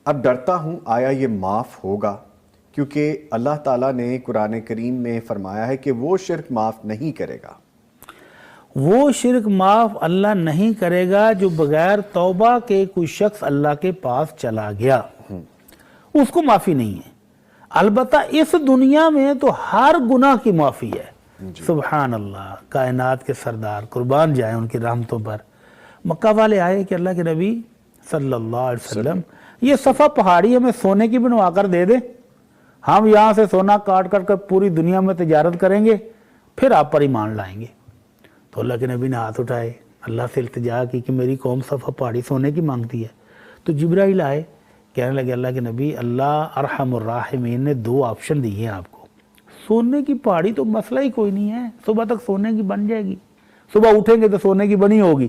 اب ڈرتا ہوں آیا یہ معاف ہوگا، کیونکہ اللہ تعالیٰ نے قرآن کریم میں فرمایا ہے کہ وہ شرک معاف نہیں کرے گا۔ وہ شرک معاف اللہ نہیں کرے گا جو بغیر توبہ کے کوئی شخص اللہ کے پاس چلا گیا، اس کو معافی نہیں ہے۔ البتہ اس دنیا میں تو ہر گناہ کی معافی ہے۔ سبحان اللہ، کائنات کے سردار قربان جائیں ان کی رحمتوں پر۔ مکہ والے آئے کہ اللہ کے نبی صلی اللہ علیہ وسلم یہ صفا پہاڑی ہمیں سونے کی بنوا کر دے دیں، ہم یہاں سے سونا کاٹ کر پوری دنیا میں تجارت کریں گے، پھر آپ پر ایمان لائیں گے۔ تو اللہ کے نبی نے ہاتھ اٹھائے، اللہ سے التجا کی کہ میری قوم صفا پہاڑی سونے کی مانگتی ہے۔ تو جبرائیل آئے، کہنے لگے اللہ کے نبی اللہ ارحم الراحمین نے 2 آپشن دیے ہیں آپ کو۔ سونے کی پہاڑی تو مسئلہ ہی کوئی نہیں ہے، صبح تک سونے کی بن جائے گی، صبح اٹھیں گے تو سونے کی بنی ہوگی،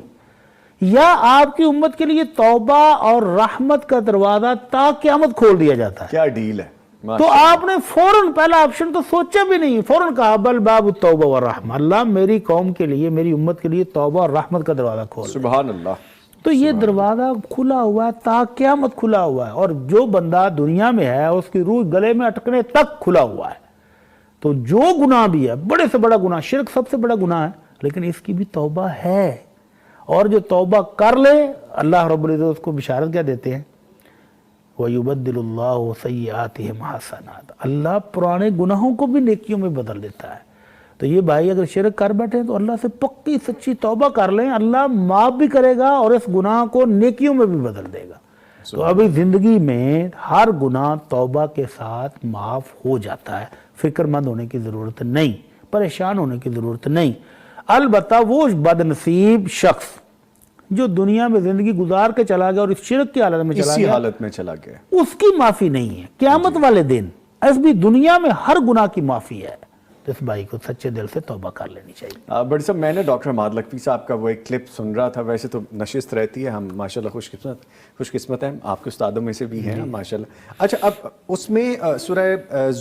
یا آپ کی امت کے لیے توبہ اور رحمت کا دروازہ تا قیامت کھول دیا جاتا ہے۔ کیا ڈیل ہے! تو آپ نے فوراً پہلا آپشن تو سوچا بھی نہیں، فوراً کہا بل باب التوبہ والرحمہ، اللہ میری قوم کے لیے، میری امت کے لیے توبہ اور رحمت کا دروازہ کھول۔ سبحان اللہ۔ تو یہ دروازہ کھلا ہوا ہے، تا قیامت کھلا ہوا ہے، اور جو بندہ دنیا میں ہے اس کی روح گلے میں اٹکنے تک کھلا ہوا ہے۔ تو جو گناہ بھی ہے، بڑے سے بڑا گناہ، شرک سب سے بڑا گناہ ہے، لیکن اس کی بھی توبہ ہے، اور جو توبہ کر لے اللہ رب العزت اس کو بشارت کیا دیتے ہیں، وَيُبَدِّلُ اللَّهُ سَيِّئَاتِهِمْ حَسَنَاتٍ، اللہ پرانے گناہوں کو بھی نیکیوں میں بدل دیتا ہے۔ تو یہ بھائی اگر شرک کر بیٹھے تو اللہ سے پکی سچی توبہ کر لیں، اللہ معاف بھی کرے گا اور اس گناہ کو نیکیوں میں بھی بدل دے گا۔ تو ابھی زندگی میں ہر گناہ توبہ کے ساتھ معاف ہو جاتا ہے، فکر مند ہونے کی ضرورت نہیں، پریشان ہونے کی ضرورت نہیں۔ البتہ وہ بد نصیب شخص جو دنیا میں زندگی گزار کے چلا گیا اور اس شرک کی حالت میں چلا اسی گیا، حالت میں چلا گیا، اس کی معافی نہیں ہے۔ قیامت والے دن اس بھی دنیا میں ہر گناہ کی معافی ہے، تو اس بھائی کو سچے دل سے توبہ کر لینی چاہیے۔ بڑی صاحب میں نے ڈاکٹر حماد لکھوی صاحب کا وہ ایک کلپ سن رہا تھا، ویسے تو نشست رہتی ہے، ہم ماشاءاللہ خوش قسمت ہیں، آپ کے استادوں میں سے بھی ہیں ماشاءاللہ۔ اچھا، اب اس میں سورہ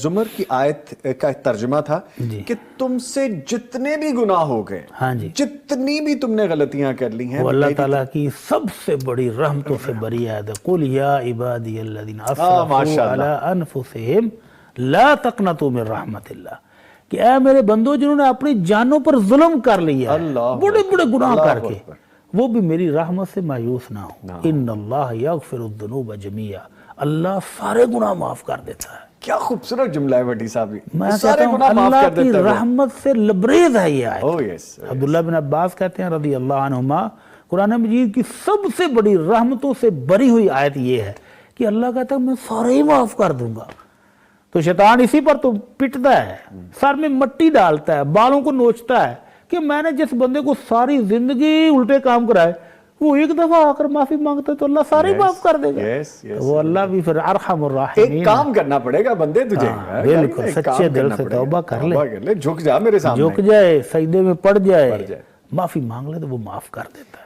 زمر کی آیت کا ترجمہ تھا کہ تم سے جتنے بھی گناہ ہو گئے، جتنی بھی تم نے غلطیاں کر لی ہیں، وہ اللہ تعالیٰ کی سب سے بڑی رحمتوں سے بری ہے۔ قُلْ يَا عِبَادِيَ الَّذِينَ أَسْرَفُوا عَلَىٰ أَنفُسِهِمْ لَا تَقْنَطُوا مِن رَحْمَتِ اللَّهِ، کہ اے میرے بندو جنہوں نے اپنی جانوں پر ظلم کر لیا ہے، بڑے بڑے گناہ کر کے، وہ بھی میری رحمت سے مایوس نہ ہو۔ ان اللہ یغفر الذنوب جميعا، اللہ سارے گناہ معاف کر دیتا ہے۔ کیا خوبصورت جملہ ہے بھٹی صاحب، میں کہتا ہوں اللہ کی رحمت سے لبریز ہے یہ آیت۔ ہے۔ عبداللہ بن عباس کہتے ہیں رضی اللہ عنہما، قرآن مجید کی سب سے بڑی رحمتوں سے بری ہوئی آیت یہ ہے کہ اللہ کہتا ہے میں سارے ہی معاف کر دوں گا۔ تو شیطان اسی پر تو پٹتا ہے، سر میں مٹی ڈالتا ہے، بالوں کو نوچتا ہے کہ میں نے جس بندے کو ساری زندگی الٹے کام کرائے، وہ ایک دفعہ آ کر معافی مانگتا ہے تو اللہ سارے معاف کر دے گا۔ وہ اللہ بھی پھر ارحم الراحمین۔ ایک کام کرنا پڑے گا بندے تجھے، بالکل سچے دل سے توبہ کر لے، جھک جا میرے سامنے، جھک جائے، سجدے میں پڑ جائے، معافی مانگ لے تو وہ معاف کر دیتا ہے۔